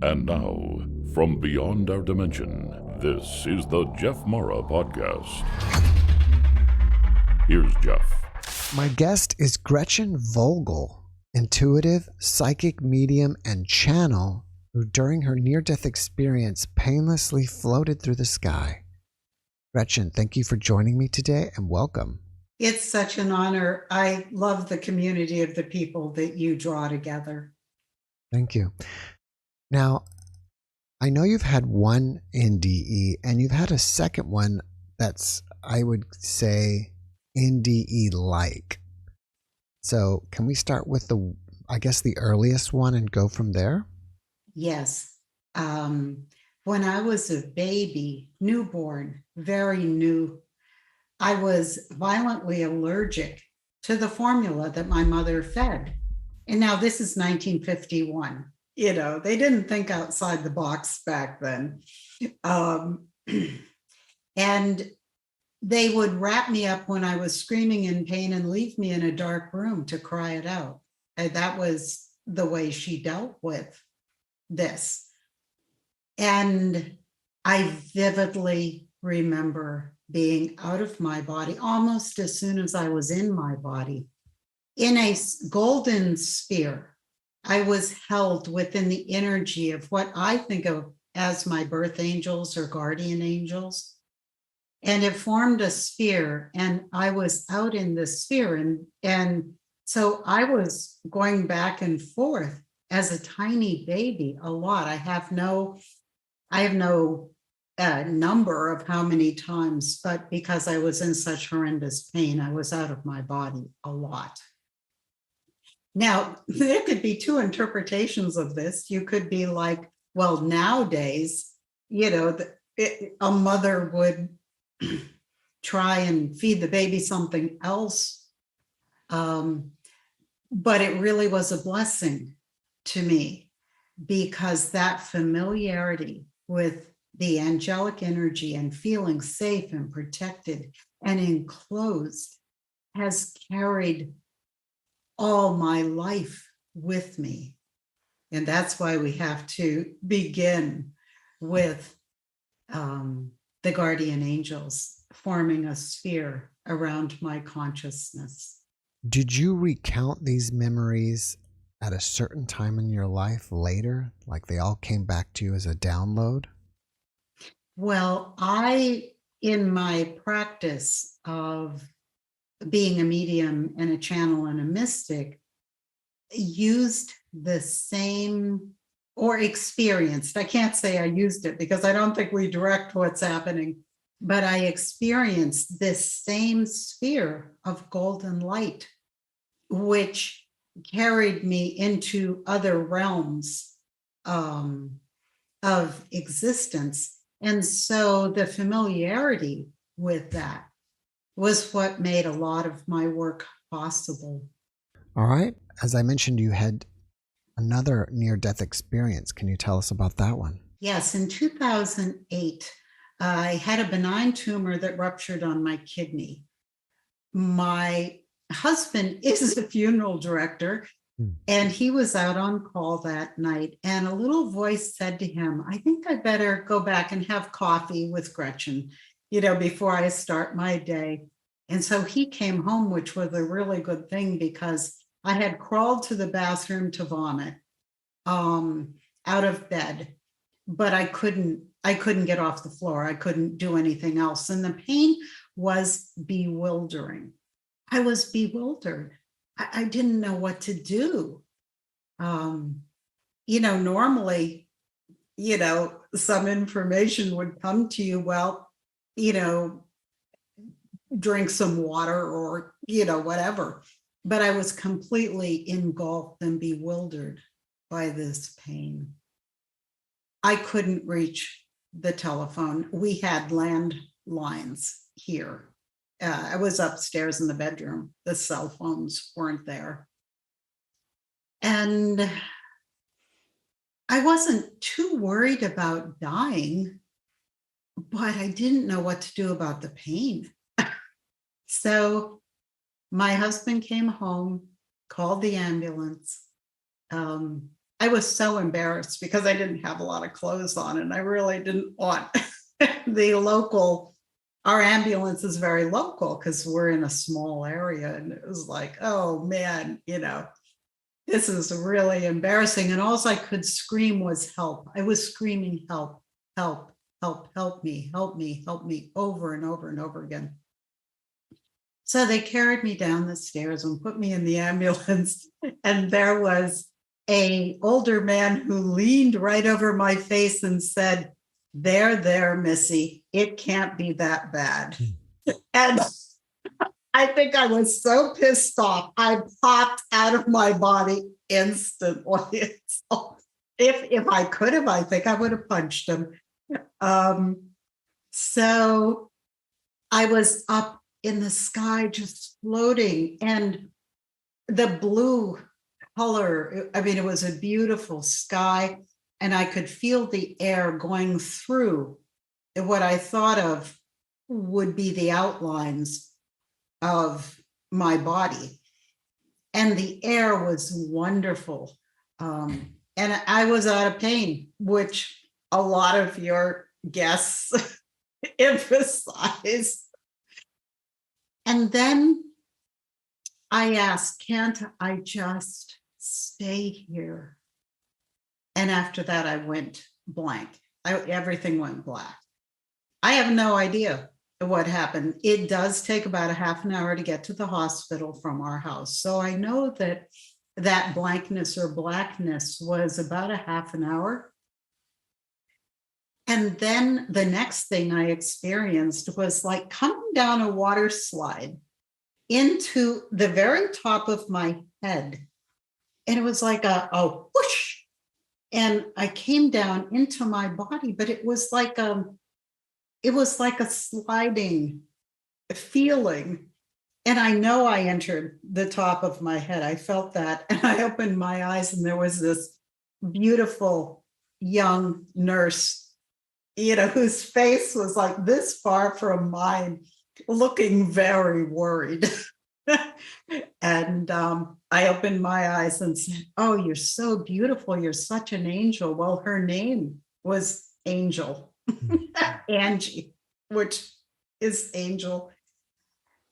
And now, from beyond our dimension, this is the JeffMara podcast. Here's Jeff. My guest is Gretchen Vogel, intuitive, psychic medium, and channel who during her near-death experience painlessly floated through the sky. Gretchen, thank you for joining me today and welcome. It's such an honor. I love the community of the people that you draw together. Thank you. Now, I know you've had one NDE and you've had a second one that's, I would say, NDE-like. So can we start with the earliest one and go from there? Yes. When I was a baby, newborn, very new, I was violently allergic to the formula that my mother fed. And now this is 1951. You know, they didn't think outside the box back then. And they would wrap me up when I was screaming in pain and leave me in a dark room to cry it out. And that was the way she dealt with this. And I vividly remember being out of my body almost as soon as I was in my body, in a golden sphere. I was held within the energy of what I think of as my birth angels or guardian angels. And it formed a sphere, and I was out in the sphere. And so I was going back and forth as a tiny baby a lot. I have no number of how many times, but because I was in such horrendous pain, I was out of my body a lot. Now, there could be two interpretations of this. You could be like, well, nowadays, you know, a mother would try and feed the baby something else. But it really was a blessing to me because that familiarity with the angelic energy and feeling safe and protected and enclosed has carried all my life with me. And that's why we have to begin with the guardian angels forming a sphere around my consciousness. Did you recount these memories at a certain time in your life later? Like they all came back to you as a download? Well, in my practice of being a medium and a channel and a mystic, used the same, or experienced, I can't say I used it because I don't think we direct what's happening, but I experienced this same sphere of golden light, which carried me into other realms of existence. And so the familiarity with that was what made a lot of my work possible. All right. As I mentioned, you had another near-death experience. Can you tell us about that one? Yes, in 2008, I had a benign tumor that ruptured on my kidney. My husband is a funeral director, and he was out on call that night, and a little voice said to him, I think I better go back and have coffee with Gretchen, before I start my day. And so he came home, which was a really good thing because I had crawled to the bathroom to vomit out of bed, but I couldn't get off the floor. I couldn't do anything else. And the pain was bewildering. I was bewildered. I didn't know what to do. Normally, some information would come to you, well, drink some water or, whatever. But I was completely engulfed and bewildered by this pain. I couldn't reach the telephone. We had landlines here. I was upstairs in the bedroom. The cell phones weren't there. And I wasn't too worried about dying, but I didn't know what to do about the pain. So my husband came home, called the ambulance. I was so embarrassed because I didn't have a lot of clothes on, and I really didn't want our ambulance is very local because we're in a small area. And it was like, oh man, this is really embarrassing. And all I could scream was help. I was screaming, help, help, help me, help me, help me, over and over and over again. So they carried me down the stairs and put me in the ambulance. And there was an older man who leaned right over my face and said, there, Missy, it can't be that bad. And I think I was so pissed off, I popped out of my body instantly. So if I could have, I think I would have punched him. So I was up in the sky just floating, and the blue color, I mean, it was a beautiful sky, and I could feel the air going through what I thought of would be the outlines of my body. And the air was wonderful. And I was out of pain, which a lot of your guests emphasize. And then I asked, can't I just stay here? And after that, I went blank. Everything went black. I have no idea what happened. It does take about a half an hour to get to the hospital from our house. So I know that blankness or blackness was about a half an hour. And then the next thing I experienced was like coming down a water slide into the very top of my head. And it was like a whoosh. And I came down into my body, but it was like a sliding feeling. And I know I entered the top of my head. I felt that. And I opened my eyes, and there was this beautiful young nurse, whose face was like this far from mine, looking very worried. And I opened my eyes and said, oh, you're so beautiful. You're such an angel. Well, her name was Angel, Angie, which is Angel.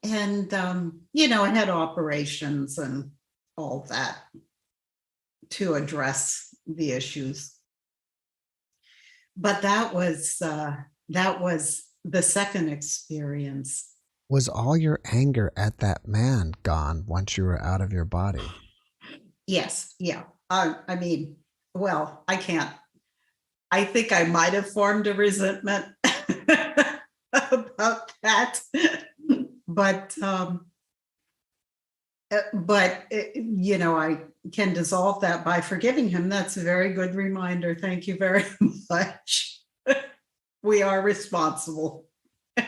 And, I had operations and all that to address the issues. But that was the second experience. Was all your anger at that man gone once you were out of your body? Yes. Yeah. I think I might have formed a resentment about that. But I can dissolve that by forgiving him. That's a very good reminder. Thank you very much. We are responsible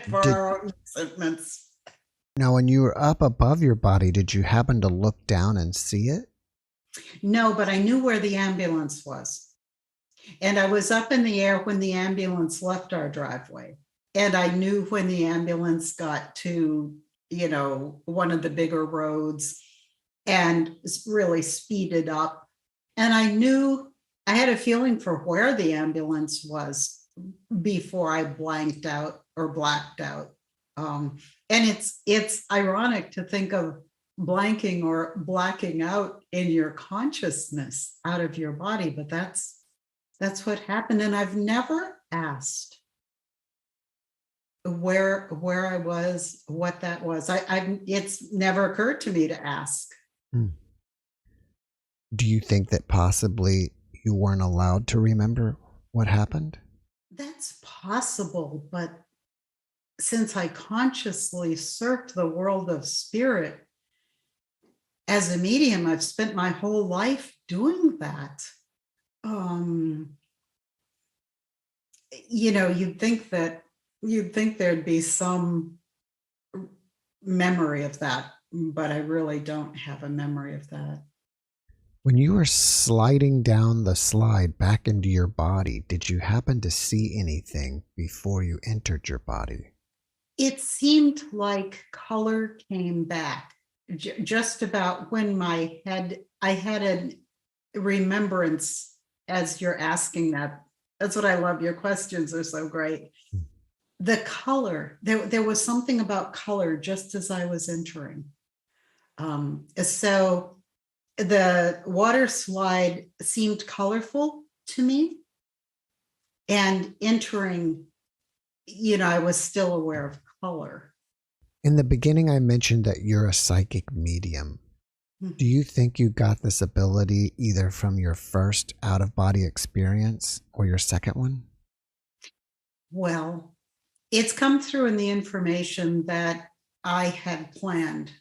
for our own resentments. Now, when you were up above your body, did you happen to look down and see it? No, but I knew where the ambulance was. And I was up in the air when the ambulance left our driveway. And I knew when the ambulance got to, one of the bigger roads and really speeded up. And I knew, I had a feeling for where the ambulance was before I blanked out or blacked out. And it's ironic to think of blanking or blacking out in your consciousness out of your body, but that's what happened. And I've never asked where I was, what that was. It's never occurred to me to ask. Do you think that possibly you weren't allowed to remember what happened? That's possible, but since I consciously surfed the world of spirit as a medium, I've spent my whole life doing that. You'd think there'd be some memory of that, but I really don't have a memory of that. When you were sliding down the slide back into your body, did you happen to see anything before you entered your body? It seemed like color came back just about when I had remembrance as you're asking that. That's what I love. Your questions are so great. The color, there was something about color just as I was entering. So the water slide seemed colorful to me. And entering, I was still aware of color. In the beginning, I mentioned that you're a psychic medium. Do you think you got this ability either from your first out-of-body experience or your second one? Well, it's come through in the information that I had planned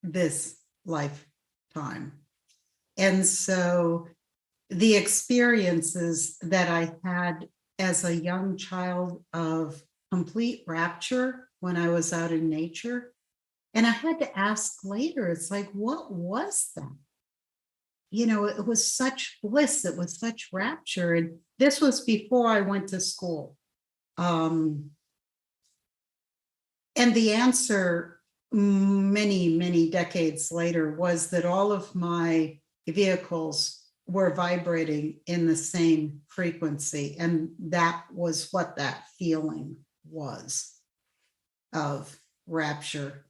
this lifetime. And so the experiences that I had as a young child of complete rapture when I was out in nature, and I had to ask later, it's like, what was that? It was such bliss, it was such rapture. And this was before I went to school. And the answer many, many decades later was that all of my vehicles were vibrating in the same frequency. And that was what that feeling was of rapture.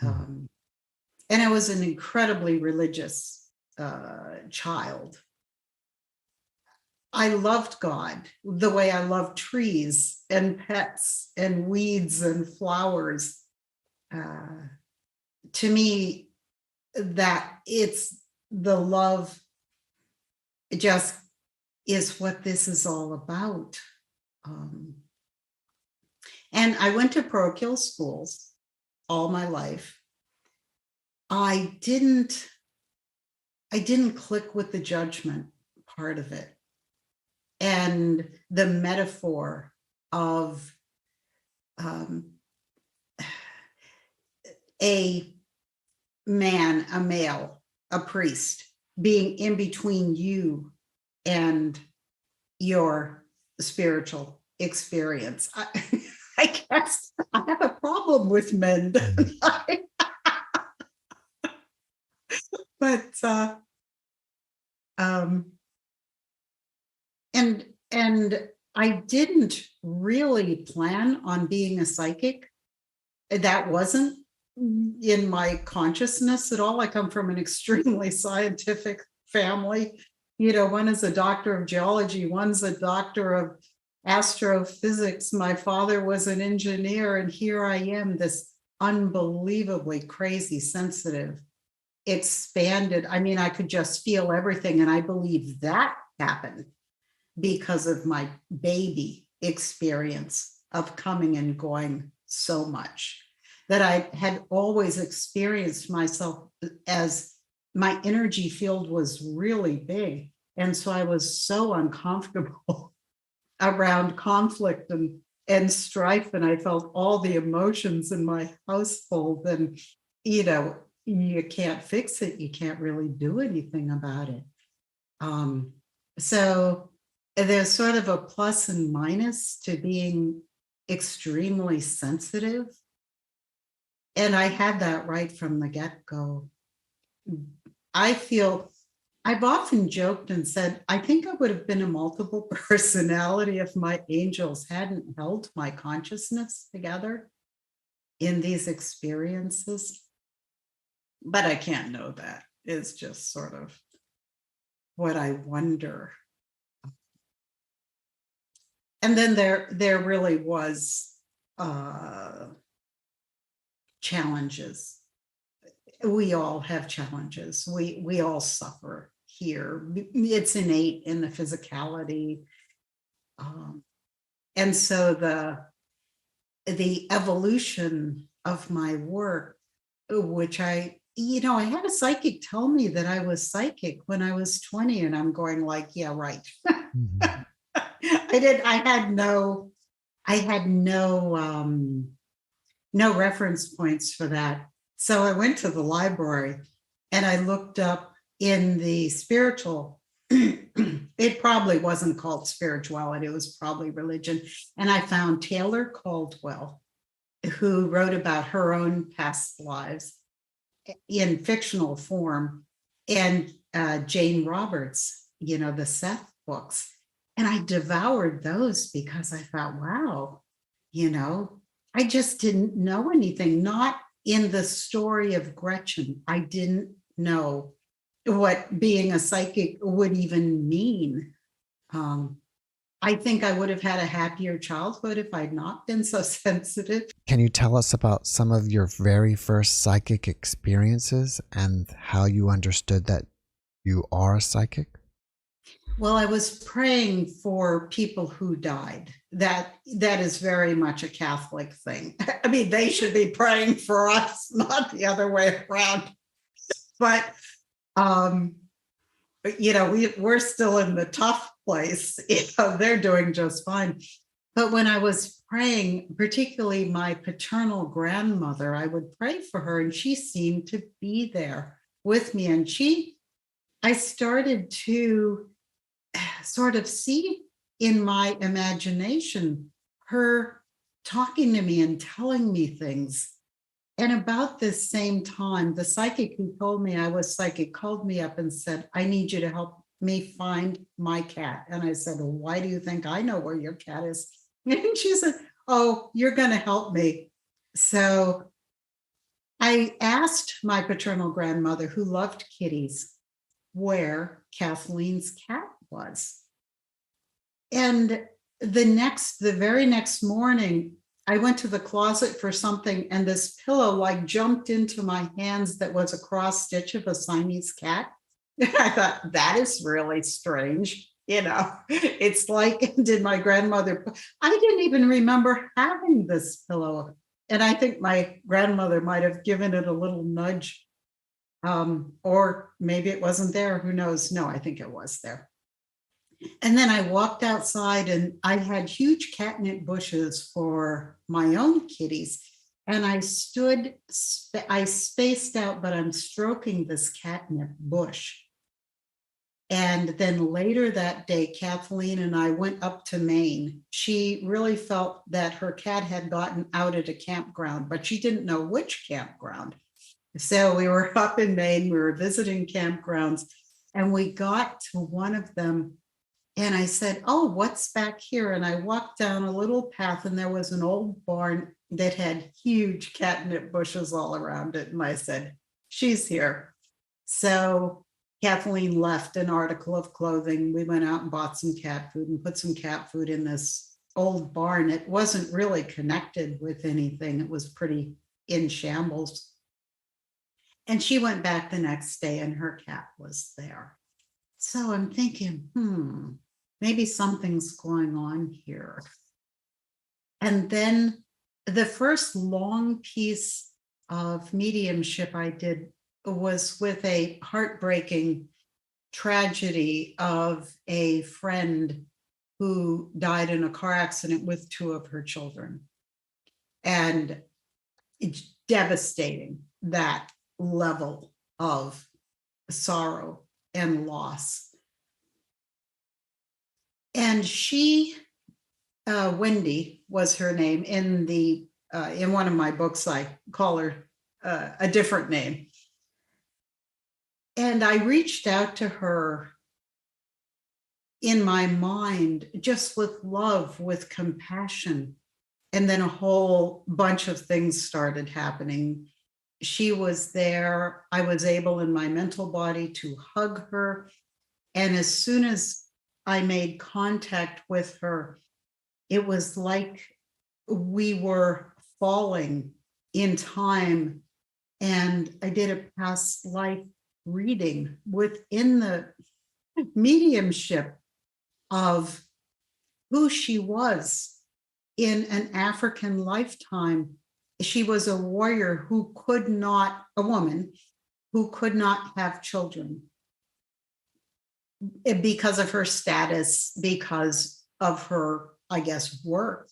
And I was an incredibly religious child. I loved God the way I love trees and pets and weeds and flowers. To me, that it's the love just is what this is all about. And I went to parochial schools all my life. I didn't click with the judgment part of it. And the metaphor of a man, a male, a priest being in between you and your spiritual experience. I guess I have a problem with men. But and I didn't really plan on being a psychic. That wasn't in my consciousness at all. I come from an extremely scientific family. One is a doctor of geology, one's a doctor of astrophysics. My father was an engineer, and here I am, this unbelievably crazy, sensitive, expanded. I mean, I could just feel everything. And I believe that happened because of my baby experience of coming and going so much, that I had always experienced myself as my energy field was really big. And so I was so uncomfortable around conflict and strife. And I felt all the emotions in my household. And, you can't fix it. You can't really do anything about it. So there's sort of a plus and minus to being extremely sensitive. And I had that right from the get-go. I've often joked and said, I think I would have been a multiple personality if my angels hadn't held my consciousness together in these experiences. But I can't know that. It's just sort of what I wonder. And then there really was challenges. We all have challenges. We all suffer here. It's innate in the physicality. And so the evolution of my work, which I had a psychic tell me that I was psychic when I was 20, and I'm going like, yeah, right. Mm-hmm. I had no reference points for that. So I went to the library and I looked up in the spiritual, it probably wasn't called spirituality, it was probably religion. And I found Taylor Caldwell, who wrote about her own past lives in fictional form. And Jane Roberts, the Seth books. And I devoured those because I thought, wow, I just didn't know anything, not in the story of Gretchen. I didn't know what being a psychic would even mean. I think I would have had a happier childhood if I'd not been so sensitive. Can you tell us about some of your very first psychic experiences and how you understood that you are a psychic? Well, I was praying for people who died. That is very much a Catholic thing. I mean, they should be praying for us, not the other way around. But we're still in the tough place. They're doing just fine. But when I was praying, particularly my paternal grandmother, I would pray for her, and she seemed to be there with me. And I started to sort of see in my imagination her talking to me and telling me things. And about this same time, the psychic who told me I was psychic called me up and said, I need you to help me find my cat. And I said, well, why do you think I know where your cat is? And she said, oh, you're going to help me. So I asked my paternal grandmother, who loved kitties, where Kathleen's cat was. And the very next morning, I went to the closet for something, and this pillow jumped into my hands that was a cross stitch of a Siamese cat. I thought, that is really strange. It's like, did my grandmother, I didn't even remember having this pillow. And I think my grandmother might have given it a little nudge. Or maybe it wasn't there. Who knows? No, I think it was there. And then I walked outside, and I had huge catnip bushes for my own kitties. And I spaced out, but I'm stroking this catnip bush. And then later that day, Kathleen and I went up to Maine. She really felt that her cat had gotten out at a campground, but she didn't know which campground. So we were up in Maine, we were visiting campgrounds, and we got to one of them. And I said, oh, what's back here? And I walked down a little path, and there was an old barn that had huge catnip bushes all around it. And I said, she's here. So Kathleen left an article of clothing. We went out and bought some cat food and put some cat food in this old barn. It wasn't really connected with anything. It was pretty in shambles. And she went back the next day, and her cat was there. So I'm thinking, maybe something's going on here. And then the first long piece of mediumship I did was with a heartbreaking tragedy of a friend who died in a car accident with two of her children. And it's devastating, that level of sorrow and loss. And she, Wendy was her name. In one of my books, I call her a different name. And I reached out to her in my mind, just with love, with compassion. And then a whole bunch of things started happening. She was there. I was able in my mental body to hug her. And as soon as I made contact with her, it was like we were falling in time. And I did a past life reading within the mediumship of who she was in an African lifetime. She was a warrior a woman who could not have children because of her status, because of her, I guess, work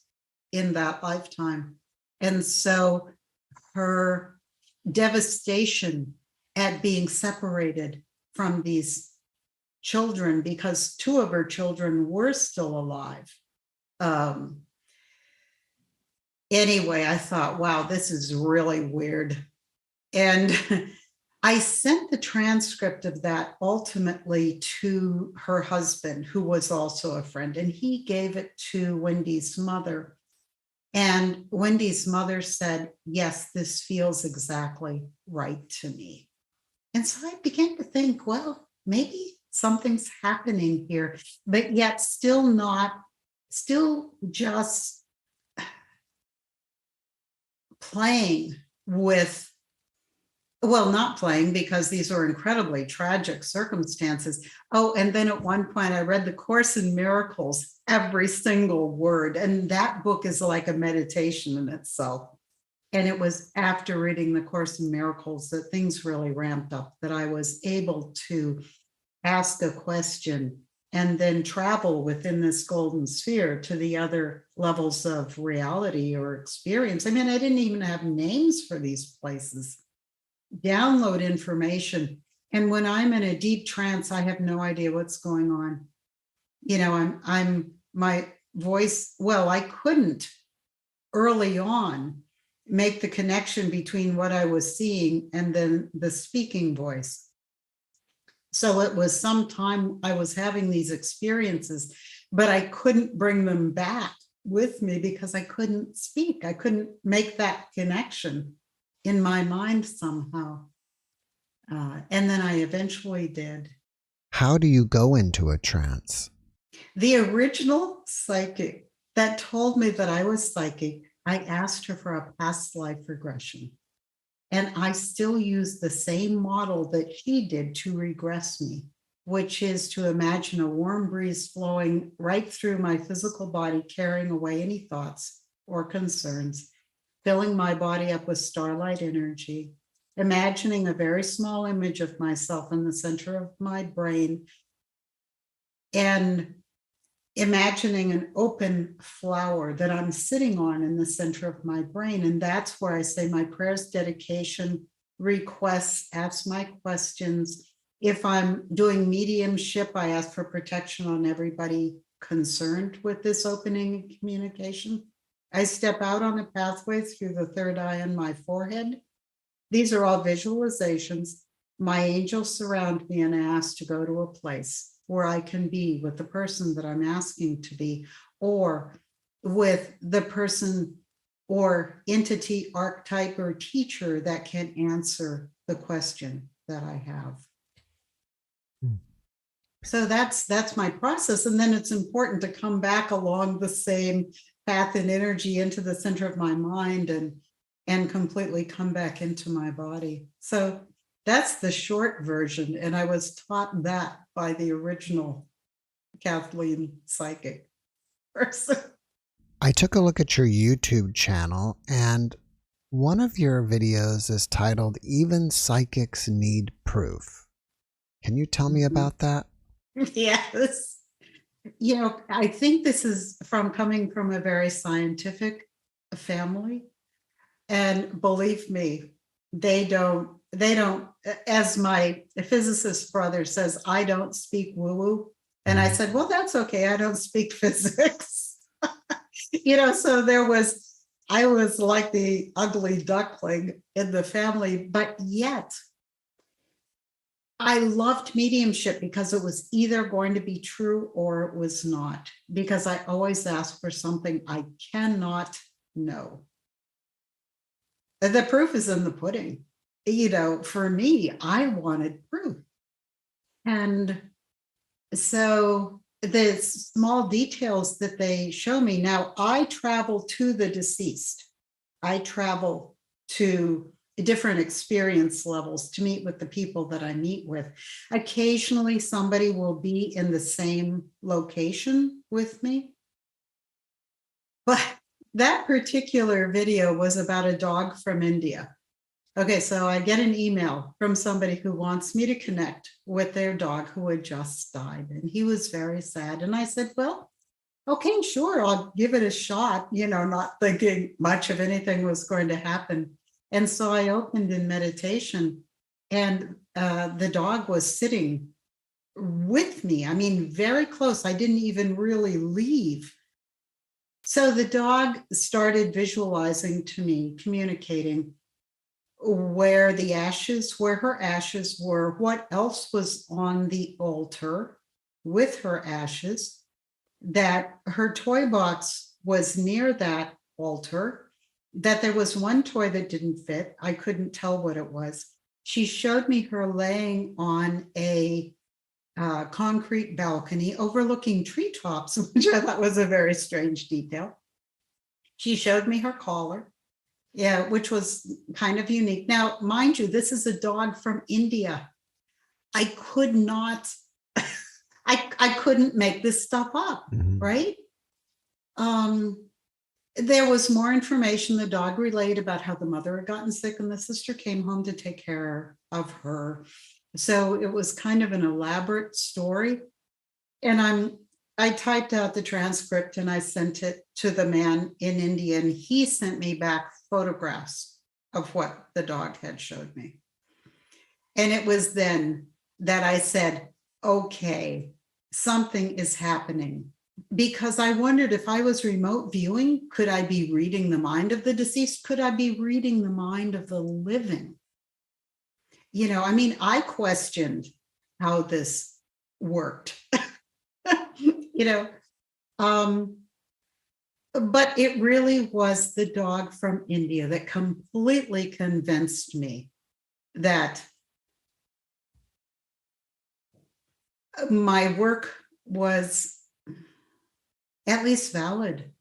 in that lifetime. And so her devastation at being separated from these children, because two of her children were still alive. Anyway, I thought, wow, this is really weird. And I sent the transcript of that ultimately to her husband, who was also a friend, and he gave it to Wendy's mother. And Wendy's mother said, yes, this feels exactly right to me. And so I began to think, well, maybe something's happening here, but yet still just playing with, well, not playing, because these are incredibly tragic circumstances. Oh, and then at one point I read the Course in Miracles, every single word. And that book is like a meditation in itself. And it was after reading the Course in Miracles that things really ramped up, that I was able to ask a question and then travel within this golden sphere to the other levels of reality or experience. I mean, I didn't even have names for these places. Download information. And when I'm in a deep trance, I have no idea what's going on. You know, I'm my voice, well, I couldn't early on make the connection between what I was seeing and then the speaking voice. So it was some time I was having these experiences, but I couldn't bring them back with me because I couldn't speak. I couldn't make that connection in my mind somehow. And then I eventually did. How do you go into a trance? The original psychic that told me that I was psychic, I asked her for a past life regression. And I still use the same model that she did to regress me, which is to imagine a warm breeze flowing right through my physical body, carrying away any thoughts or concerns, filling my body up with starlight energy, imagining a very small image of myself in the center of my brain, and imagining an open flower that I'm sitting on in the center of my brain. And that's where I say my prayers, dedication, requests, ask my questions. If I'm doing mediumship, I ask for protection on everybody concerned with this opening and communication. I step out on a pathway through the third eye on my forehead. These are all visualizations. My angels surround me and I ask to go to a place where I can be with the person that I'm asking to be, or with the person or entity, archetype, or teacher that can answer the question that I have. So that's my process. And then it's important to come back along the same path and energy into the center of my mind and completely come back into my body. So that's the short version. And I was taught that by the original Kathleen psychic person. I took a look at your YouTube channel, and one of your videos is titled "Even Psychics Need Proof." Can you tell me about that? Yes. You know, I think this is from coming from a very scientific family. And believe me, they don't, as my physicist brother says, I don't speak woo-woo. And I said, well, that's okay. I don't speak physics. You know, so I was like the ugly duckling in the family, but yet I loved mediumship because it was either going to be true or it was not, because I always ask for something I cannot know. The proof is in the pudding. You know, for me, I wanted proof. And so the small details that they show me now, I travel to the deceased. I travel to different experience levels to meet with the people that I meet with. Occasionally, somebody will be in the same location with me. But that particular video was about a dog from India. Okay, so I get an email from somebody who wants me to connect with their dog who had just died. And he was very sad. And I said, well, okay, sure, I'll give it a shot, you know, not thinking much of anything was going to happen. And so I opened in meditation, and the dog was sitting with me. I mean, very close. I didn't even really leave. So the dog started visualizing to me, communicating where her ashes were, what else was on the altar with her ashes, that her toy box was near that altar, that there was one toy that didn't fit. I couldn't tell what it was. She showed me her laying on a concrete balcony overlooking treetops, which I thought was a very strange detail. She showed me her collar, yeah, which was kind of unique. Now, mind you, this is a dog from India. I could not, I couldn't make this stuff up, right? There was more information. The dog relayed about how the mother had gotten sick and the sister came home to take care of her. So it was kind of an elaborate story. And I typed out the transcript and I sent it to the man in India, and he sent me back photographs of what the dog had showed me. And it was then that I said, okay, something is happening. Because I wondered, if I was remote viewing, could I be reading the mind of the deceased? Could I be reading the mind of the living? You know, I mean, I questioned how this worked, you know, but it really was the dog from India that completely convinced me that my work was at least valid.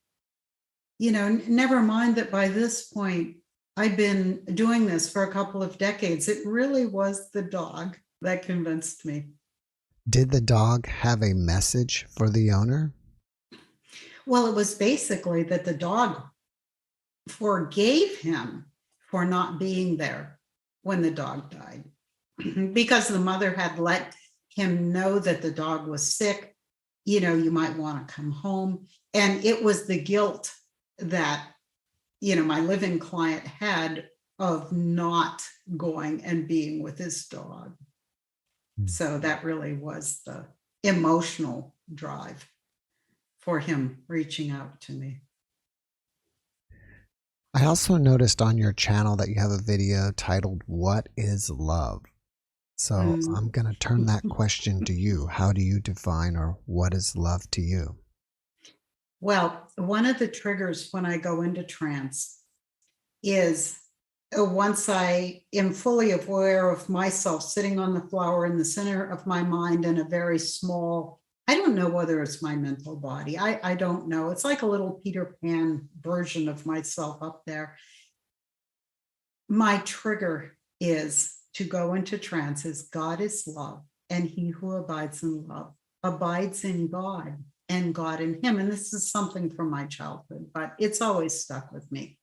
You know, never mind that by this point, I've been doing this for a couple of decades. It really was the dog that convinced me. Did the dog have a message for the owner? Well, it was basically that the dog forgave him for not being there when the dog died, because the mother had let him know that the dog was sick. You know, you might want to come home. And it was the guilt that, you know, my living client had of not going and being with his dog. So that really was the emotional drive for him reaching out to me. I also noticed on your channel that you have a video titled, "What is Love?" So I'm going to turn that question to you. How do you define, or what is love to you? Well, one of the triggers when I go into trance is once I am fully aware of myself sitting on the flower in the center of my mind in a very small, I don't know whether it's my mental body. I don't know. It's like a little Peter Pan version of myself up there. My trigger is to go into trance as God is love, and he who abides in love abides in God, and God in him. And this is something from my childhood, but it's always stuck with me.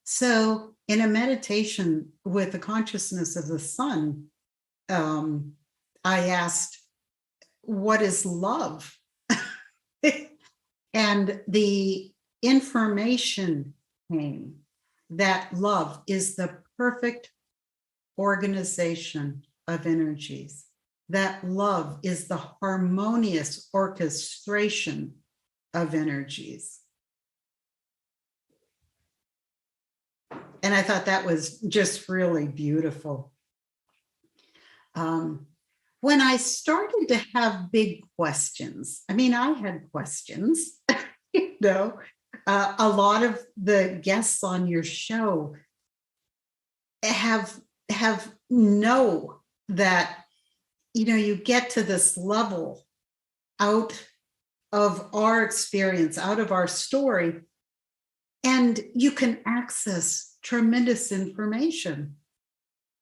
So in a meditation with the consciousness of the sun, I asked, what is love? And the information came that love is the perfect organization of energies, that love is the harmonious orchestration of energies. And I thought that was just really beautiful. When I started to have big questions, I mean, I had questions, you know, a lot of the guests on your show have know that, you know, you get to this level out of our experience, out of our story, and you can access tremendous information.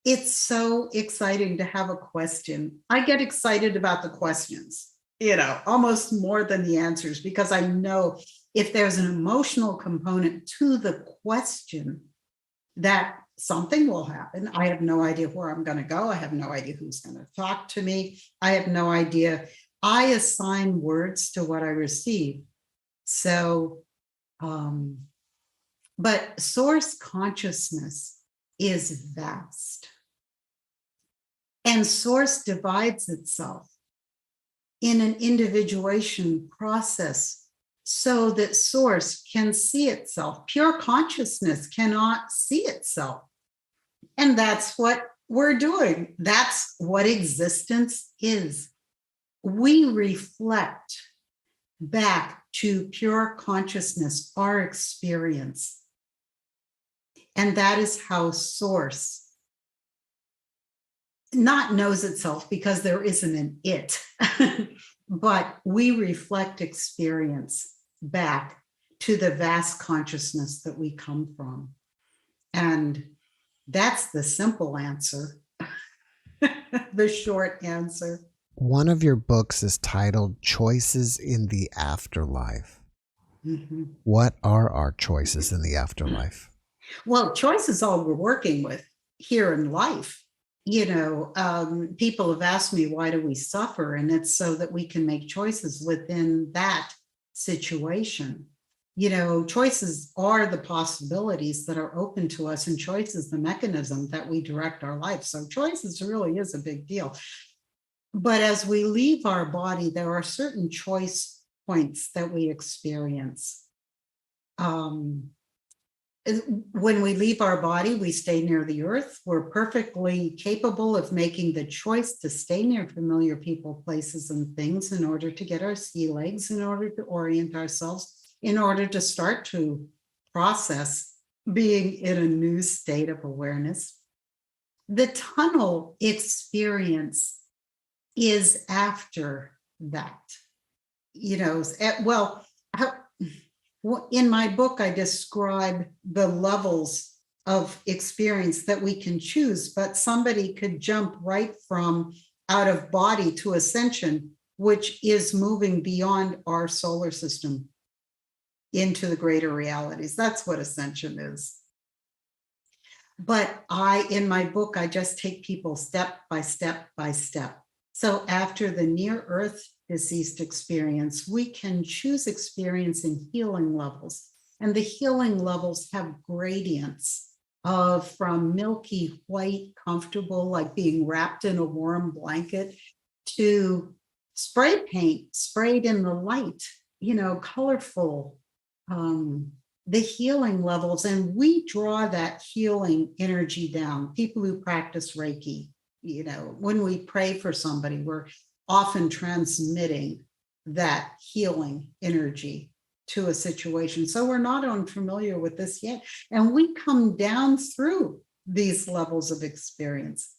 It's so exciting to have a question. I get excited about the questions, you know, almost more than the answers, because I know if there's an emotional component to the question, that something will happen. I have no idea where I'm going to go. I have no idea who's going to talk to me. I have no idea. I assign words to what I receive. So, but source consciousness is vast. And source divides itself in an individuation process so that source can see itself. Pure consciousness cannot see itself. And that's what we're doing. That's what existence is. We reflect back to pure consciousness, our experience. And that is how Source not knows itself, because there isn't an it, but we reflect experience back to the vast consciousness that we come from. And that's the simple answer, the short answer. One of your books is titled Choices in the Afterlife. Mm-hmm. What are our choices in the afterlife? Well, choice is all we're working with here in life. People have asked me, why do we suffer? And it's so that we can make choices within that situation. Choices are the possibilities that are open to us, and choice is the mechanism that we direct our life. So choices really is a big deal. But as we leave our body, there are certain choice points that we experience. When we leave our body, we stay near the earth. We're perfectly capable of making the choice to stay near familiar people, places, and things in order to get our sea legs, in order to orient ourselves, in order to start to process being in a new state of awareness. The tunnel experience is after that. In my book, I describe the levels of experience that we can choose, but somebody could jump right from out of body to ascension, which is moving beyond our solar system into the greater realities. That's what ascension is. But in my book, I just take people step by step by step. So after the near Earth deceased experience, we can choose experience in healing levels. And the healing levels have gradients from milky white, comfortable, like being wrapped in a warm blanket, to spray paint sprayed in the light, colorful, the healing levels. And we draw that healing energy down. People who practice Reiki, when we pray for somebody, we're often transmitting that healing energy to a situation. So we're not unfamiliar with this yet. And we come down through these levels of experience.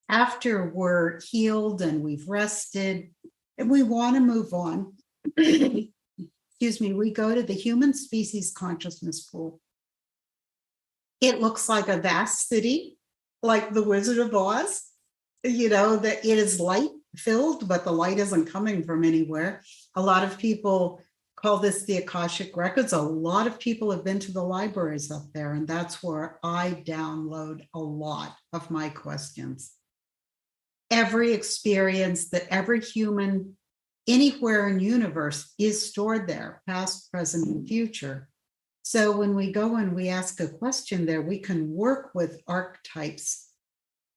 After we're healed and we've rested and we want to move on, excuse me, we go to the human species consciousness pool. It looks like a vast city, like the Wizard of Oz, that it is light filled, but the light isn't coming from anywhere. A lot of people call this the Akashic Records. A lot of people have been to the libraries up there, and that's where I download a lot of my questions. Every experience that every human anywhere in the universe is stored there, past, present, and future. So when we go and we ask a question there, we can work with archetypes.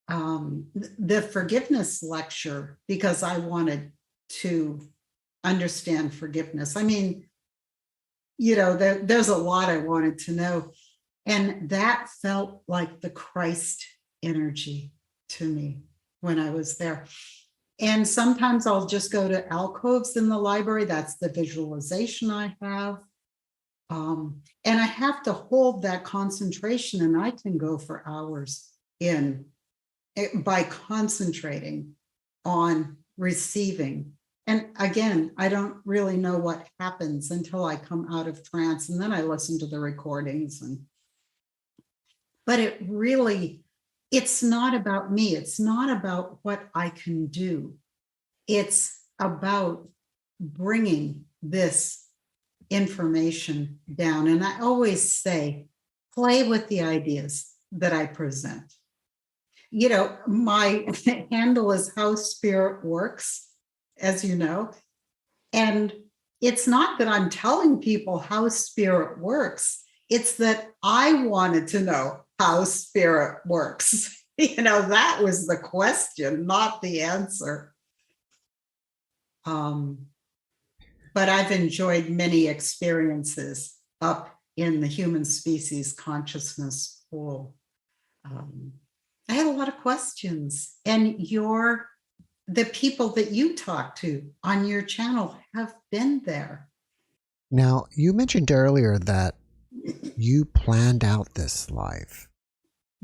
The forgiveness lecture, because I wanted to understand forgiveness. I mean, there's a lot I wanted to know. And that felt like the Christ energy to me when I was there. And sometimes I'll just go to alcoves in the library. That's the visualization I have. And I have to hold that concentration, and I can go for hours by concentrating on receiving. And again, I don't really know what happens until I come out of trance, and then I listen to the recordings. But it's not about me. It's not about what I can do. It's about bringing this information down. And I always say, play with the ideas that I present. My handle is How Spirit Works, as you know. And it's not that I'm telling people how spirit works. It's that I wanted to know how spirit works. That was the question, not the answer. But I've enjoyed many experiences up in the human species consciousness pool. I had a lot of questions, and the people that you talk to on your channel have been there. Now, you mentioned earlier that you planned out this life.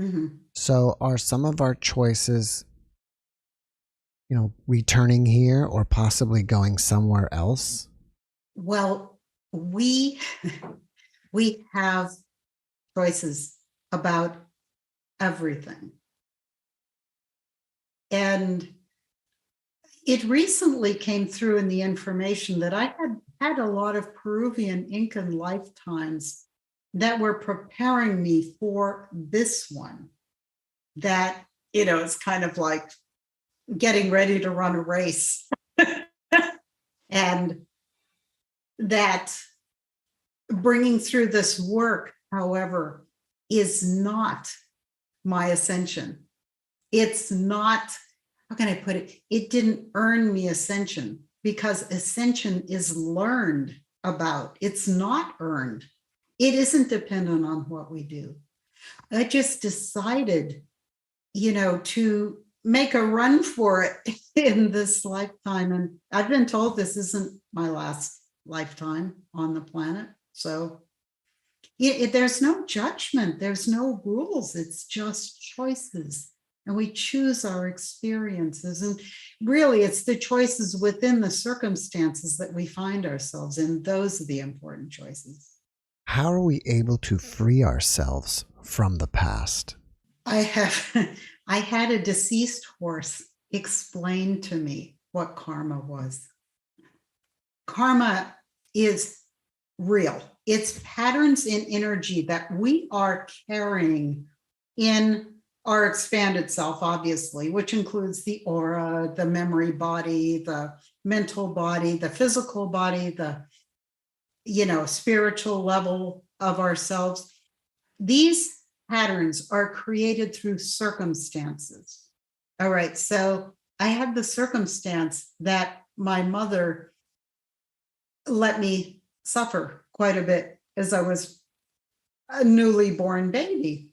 Mhm. So are some of our choices, returning here or possibly going somewhere else? Well, we we have choices about everything. And it recently came through in the information that I had a lot of Peruvian Incan lifetimes that were preparing me for this one. That, it's kind of like getting ready to run a race. And that bringing through this work, however, is not my ascension. It's not, how can I put it? It didn't earn me ascension, because ascension is learned about. It's not earned. It isn't dependent on what we do. I just decided, to make a run for it in this lifetime. And I've been told this isn't my last lifetime on the planet. So there's no judgment. There's no rules. It's just choices. And we choose our experiences. And really, it's the choices within the circumstances that we find ourselves in. Those are the important choices. How are we able to free ourselves from the past? I had a deceased horse explain to me what karma was. Karma is real. It's patterns in energy that we are carrying in our expanded self, obviously, which includes the aura, the memory body, the mental body, the physical body, the spiritual level of ourselves. These patterns are created through circumstances. All right, so I had the circumstance that my mother let me suffer quite a bit as I was a newly born baby.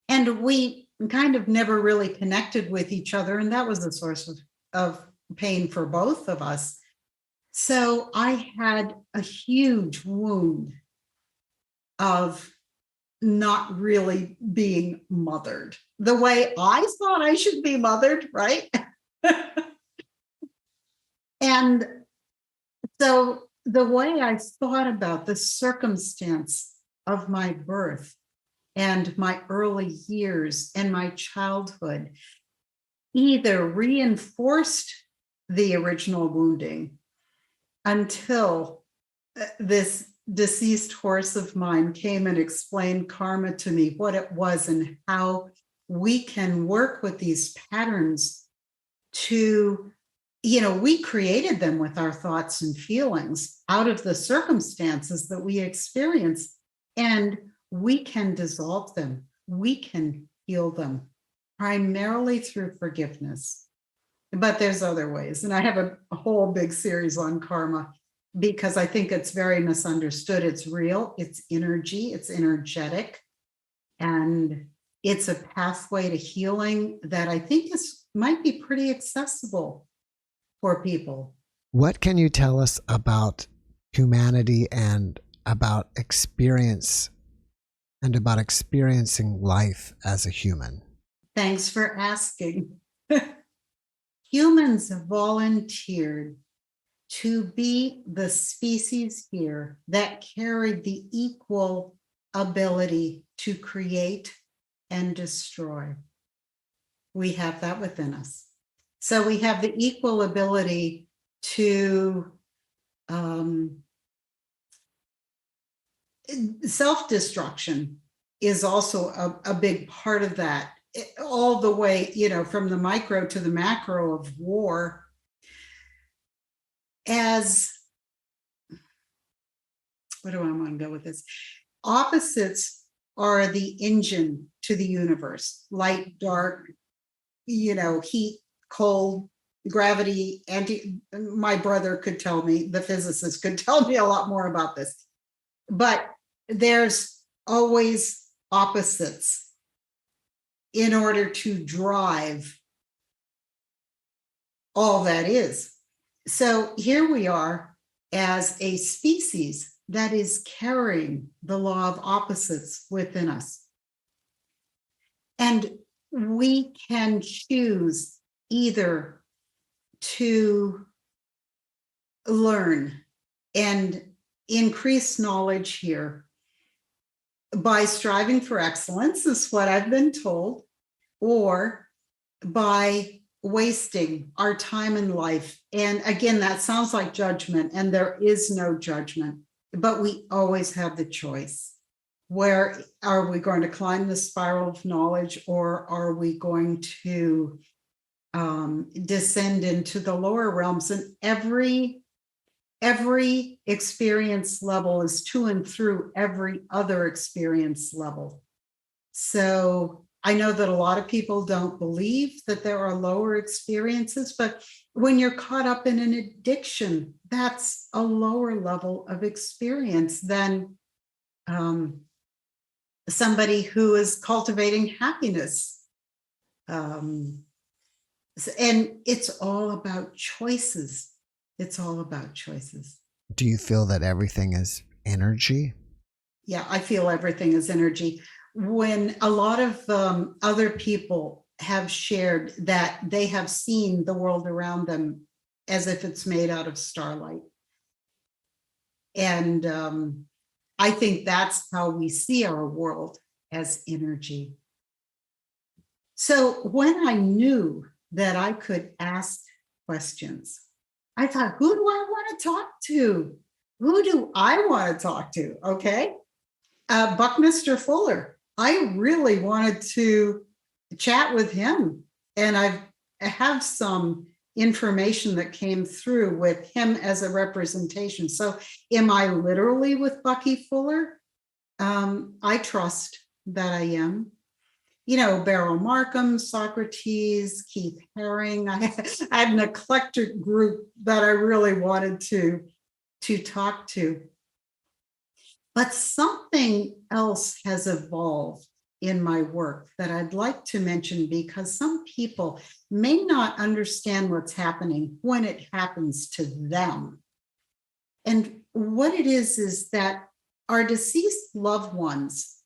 And we kind of never really connected with each other, and that was a source of pain for both of us. So I had a huge wound of not really being mothered the way I thought I should be mothered, right? And so the way I thought about the circumstance of my birth and my early years and my childhood either reinforced the original wounding until this deceased horse of mine came and explained karma to me, what it was and how we can work with these patterns to, we created them with our thoughts and feelings out of the circumstances that we experience, and we can dissolve them. We can heal them primarily through forgiveness. But there's other ways. And I have a whole big series on karma because I think it's very misunderstood. It's real, it's energy, it's energetic, and it's a pathway to healing that I think might be pretty accessible for people. What can you tell us about humanity and about experience and about experiencing life as a human? Thanks for asking. Humans volunteered to be the species here that carried the equal ability to create and destroy. We have that within us. So we have the equal ability to self-destruction is also a big part of that. All the way, from the micro to the macro of war. As, where do I want to go with this? Opposites are the engine to the universe. Light, dark, heat, cold, gravity, my brother could tell me, the physicist could tell me a lot more about this. But there's always opposites in order to drive all that is. So here we are as a species that is carrying the law of opposites within us. And we can choose either to learn and increase knowledge here by striving for excellence, is what I've been told, or by wasting our time in life. And again, that sounds like judgment, and there is no judgment, but we always have the choice. Where are we going to climb the spiral of knowledge, or are we going to descend into the lower realms? And every experience level is to and through every other experience level. So I know that a lot of people don't believe that there are lower experiences, but when you're caught up in an addiction, that's a lower level of experience than somebody who is cultivating happiness. And it's all about choices. It's all about choices. Do you feel that everything is energy? Yeah, I feel everything is energy. When a lot of other people have shared that they have seen the world around them as if it's made out of starlight. And I think that's how we see our world, as energy. So when I knew that I could ask questions, I thought, who do I want to talk to? Who do I want to talk to? Okay. Buckminster Fuller. I really wanted to chat with him. And I have some information that came through with him as a representation. So am I literally with Bucky Fuller? I trust that I am. You know, Beryl Markham, Socrates, Keith Haring. I had an eclectic group that I really wanted to talk to. But something else has evolved in my work that I'd like to mention, because some people may not understand what's happening when it happens to them. And what it is that our deceased loved ones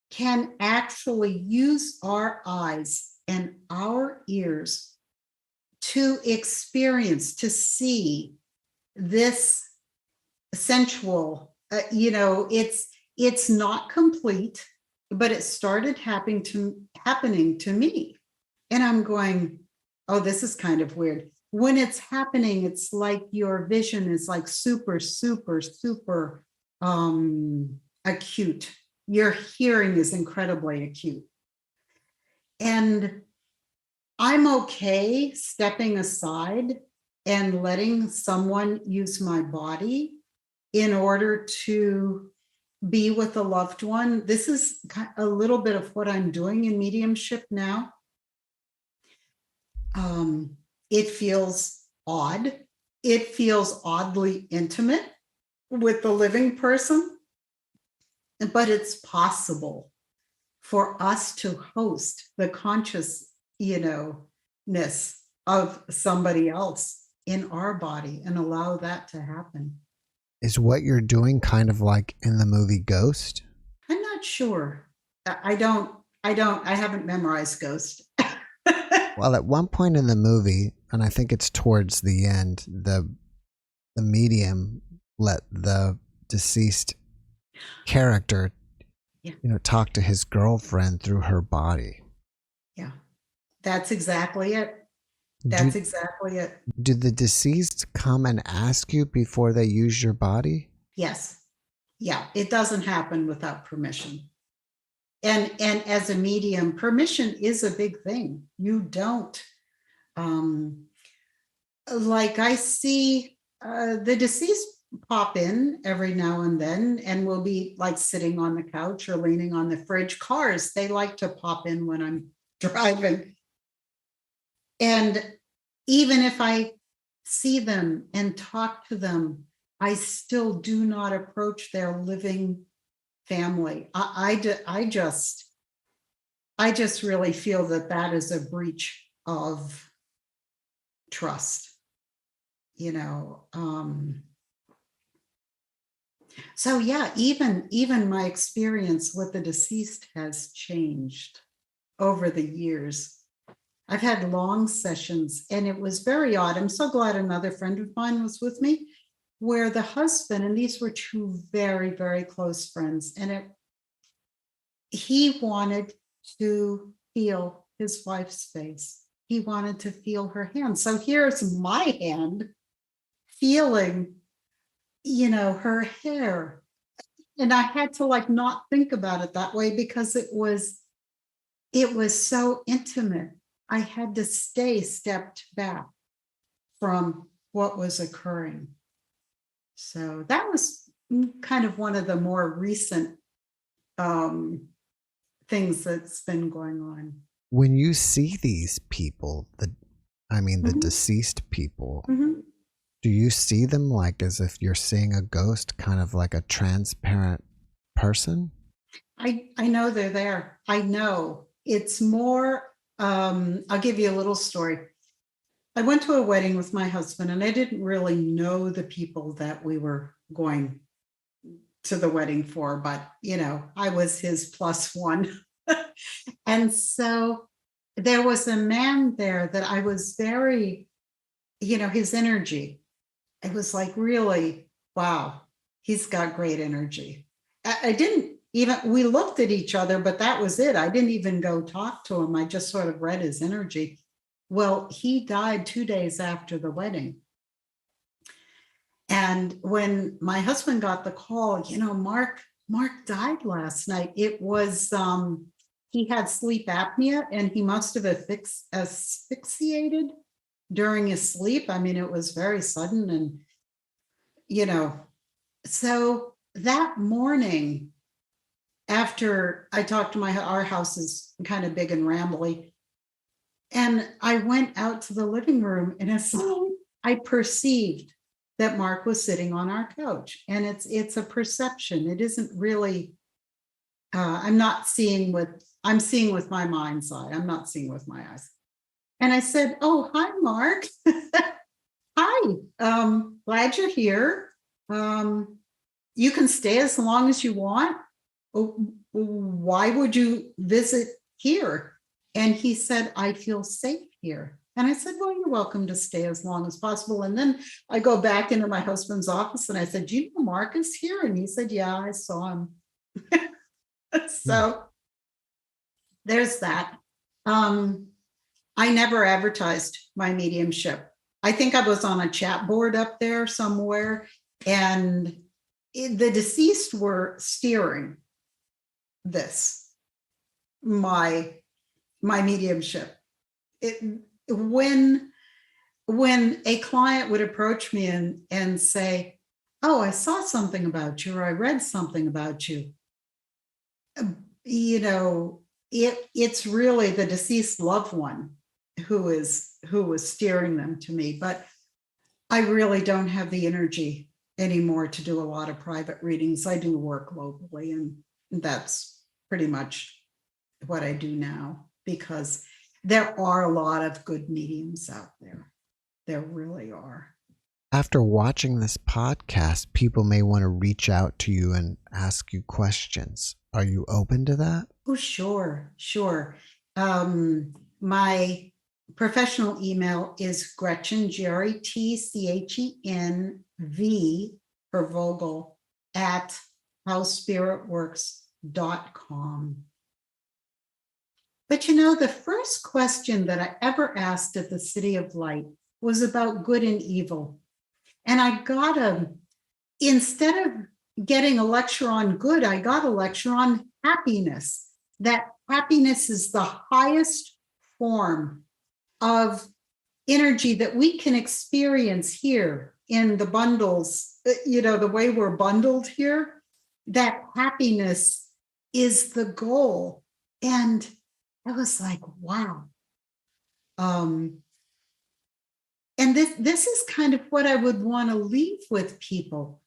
can actually use our eyes and our ears to experience, to see this sensual, it's not complete, but it started happening to me. And I'm going, oh, this is kind of weird. When it's happening, it's like your vision is like super, super, super acute. Your hearing is incredibly acute. And I'm okay stepping aside and letting someone use my body in order to be with a loved one. This is a little bit of what I'm doing in mediumship now. It feels odd. It feels oddly intimate with the living person, but it's possible for us to host the conscious, ness of somebody else in our body and allow that to happen. Is what you're doing kind of like in the movie Ghost? I'm not sure. I haven't memorized Ghost. Well, at one point in the movie, and I think it's towards the end, the medium let the deceased character, talk to his girlfriend through her body. Yeah, that's exactly it. Exactly it. Did the deceased come and ask you before they use your body? Yes. Yeah, it doesn't happen without permission. And as a medium, permission is a big thing. You don't, like I see the deceased pop in every now and then, and we'll be like sitting on the couch or leaning on the fridge. Cars, they like to pop in when I'm driving. And even if I see them and talk to them, I still do not approach their living family. I just I just really feel that that is a breach of trust, you know. So yeah, even my experience with the deceased has changed over the years. I've had long sessions, and it was very odd. I'm so glad another friend of mine was with me, where the husband, and these were two very, very close friends, and he wanted to feel his wife's face. He wanted to feel her hand. So here's my hand feeling, you know, her hair. And I had to like not think about it that way, because it was so intimate. I had to stay stepped back from what was occurring. So that was kind of one of the more recent things that's been going on. When you see these people, the Mhm. deceased people, Mhm. do you see them like as if you're seeing a ghost, kind of like a transparent person? I know they're there. I know. It's more, I'll give you a little story. I went to a wedding with my husband, and I didn't really know the people that we were going to the wedding for, but you know, I was his plus one. And so there was a man there that I was very, you know, his energy, it was like, really, wow, he's got great energy. I didn't even, we looked at each other, but that was it. I didn't even go talk to him. I just sort of read his energy. Well, he died 2 days after the wedding. And when my husband got the call, you know, Mark died last night. It was, he had sleep apnea, and he must have asphyxiated during his sleep. I mean, it was very sudden, and, you know, so that morning, after I talked to our house is kind of big and rambly, and I went out to the living room, and I perceived that Mark was sitting on our couch, and it's a perception. It isn't really. I'm seeing with my mind's eye. I'm not seeing with my eyes. And I said, "Oh, hi, Mark. Hi. Glad you're here. You can stay as long as you want. Oh, why would you visit here?" And he said, "I feel safe here." And I said, "Well, you're welcome to stay as long as possible." And then I go back into my husband's office, and I said, "Do you know Mark is here?" And he said, "Yeah, I saw him." Hmm. So there's that. I never advertised my mediumship. I think I was on a chat board up there somewhere, and the deceased were steering this, my mediumship. It, when a client would approach me and say, "Oh, I saw something about you," or "I read something about you," you know, it's really the deceased loved one who was steering them to me. But I really don't have the energy anymore to do a lot of private readings. I do work locally, and that's pretty much what I do now, because there are a lot of good mediums out there. There really are. After watching this podcast, people may want to reach out to you and ask you questions. Are you open to that? Oh, sure, sure. My professional email is Gretchen, GretchenV for Vogel, at howspiritworks.com. But you know, the first question that I ever asked at the City of Light was about good and evil. And I got instead of getting a lecture on good, I got a lecture on happiness. That happiness is the highest form of energy that we can experience here in the bundles, you know, the way we're bundled here, that happiness is the goal. And I was like, wow. And this is kind of what I would want to leave with people,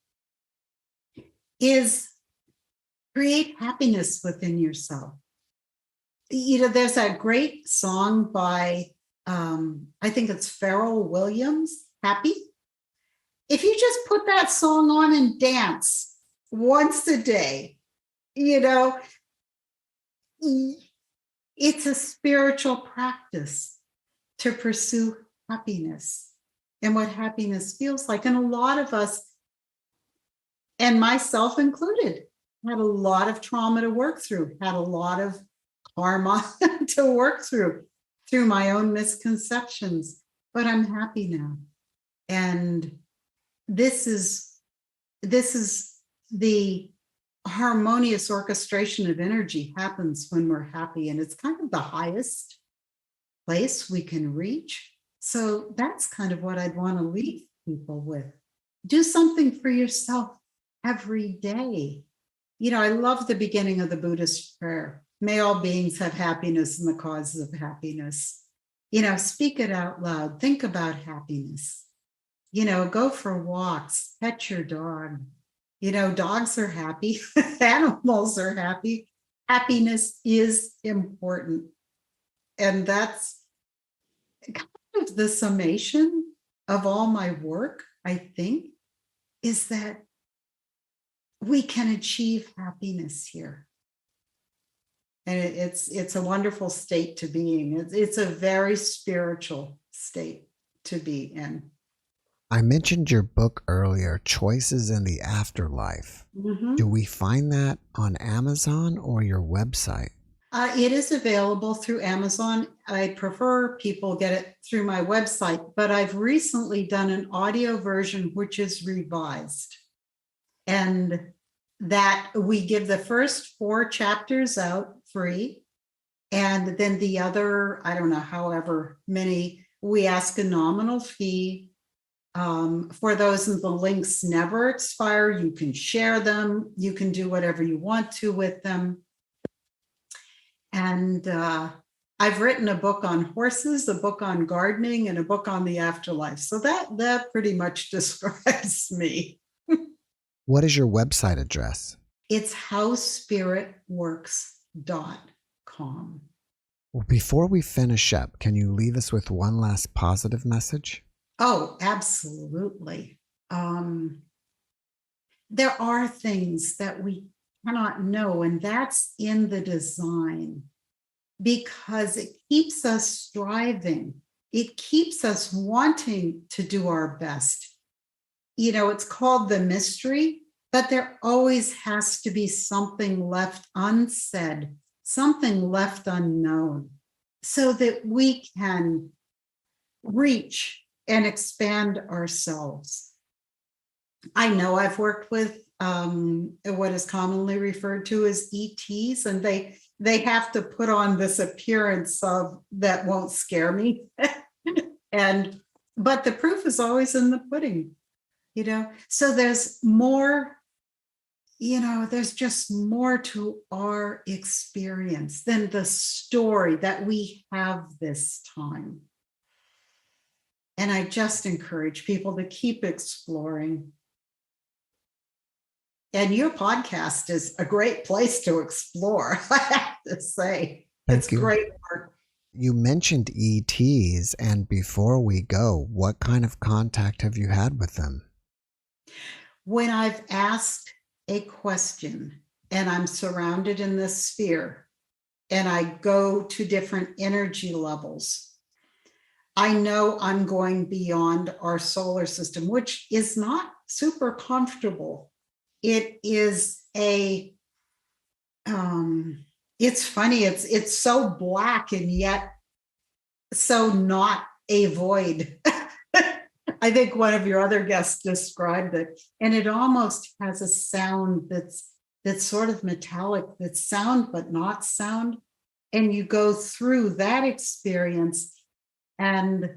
is create happiness within yourself. there's that great song by, I think it's Pharrell Williams, Happy. If you just put that song on and dance once a day, it's a spiritual practice to pursue happiness and what happiness feels like. And a lot of us, and myself included, had a lot of trauma to work through, had a lot of karma to work through my own misconceptions, but I'm happy now. And this is the harmonious orchestration of energy happens when we're happy, and it's kind of the highest place we can reach. So that's kind of what I'd want to leave people with. Do something for yourself every day. I love the beginning of the Buddhist prayer. May all beings have happiness and the causes of happiness. Speak it out loud. Think about happiness. Go for walks, pet your dog. Dogs are happy, animals are happy. Happiness is important. And that's kind of the summation of all my work, I think, is that we can achieve happiness here. And it's a wonderful state to be in. It's a very spiritual state to be in. I mentioned your book earlier, Choices in the Afterlife. Mm-hmm. Do we find that on Amazon or your website? It is available through Amazon. I prefer people get it through my website, but I've recently done an audio version which is revised. And that we give the first 4 chapters out free. And then the other, I don't know, however many, we ask a nominal fee. For those, and the links never expire. You can share them. You can do whatever you want to with them. And I've written a book on horses, a book on gardening, and a book on the afterlife. So that pretty much describes me. What is your website address? It's howspiritworks.com. Well, before we finish up, can you leave us with one last positive message? Oh, absolutely. There are things that we cannot know, and that's in the design, because it keeps us striving. It keeps us wanting to do our best. It's called the mystery, but there always has to be something left unsaid, something left unknown, so that we can reach and expand ourselves. I know I've worked with what is commonly referred to as ETs, and they have to put on this appearance of that won't scare me. But the proof is always in the pudding, So there's more, there's just more to our experience than the story that we have this time. And I just encourage people to keep exploring. And your podcast is a great place to explore, I have to say. It's great work. You mentioned ETs, and before we go, what kind of contact have you had with them? When I've asked a question and I'm surrounded in this sphere and I go to different energy levels, I know I'm going beyond our solar system, which is not super comfortable. It is it's funny. It's so black and yet so not a void. I think one of your other guests described it, and it almost has a sound that's sort of metallic, that's sound but not sound. And you go through that experience. And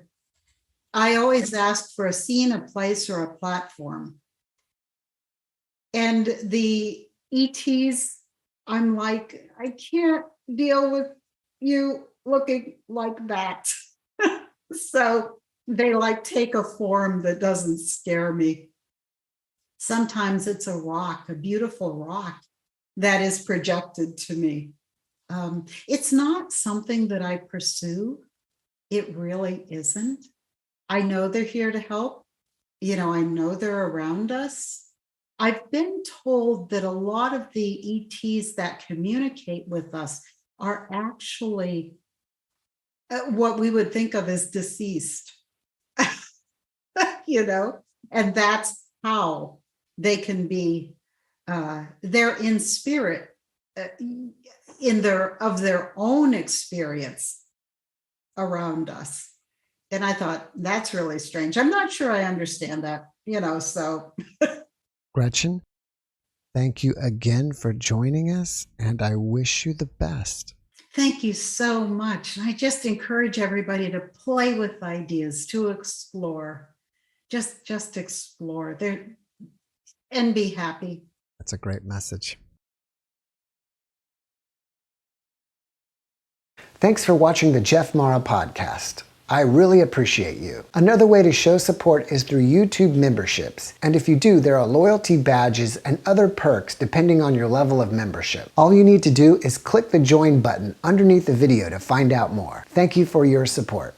I always ask for a scene, a place, or a platform. And the ETs, I'm like, I can't deal with you looking like that. So they take a form that doesn't scare me. Sometimes it's a rock, a beautiful rock that is projected to me. It's not something that I pursue. It really isn't. I know they're here to help. I know they're around us. I've been told that a lot of the ETs that communicate with us are actually what we would think of as deceased, and that's how they can be, they're in spirit, of their own experience around us. And I thought, that's really strange. I'm not sure I understand that, so. Gretchen, thank you again for joining us, and I wish you the best. Thank you so much. And I just encourage everybody to play with ideas, to explore, just explore there and be happy. That's a great message. Thanks for watching the JeffMara podcast. I really appreciate you. Another way to show support is through YouTube memberships. And if you do, there are loyalty badges and other perks depending on your level of membership. All you need to do is click the join button underneath the video to find out more. Thank you for your support.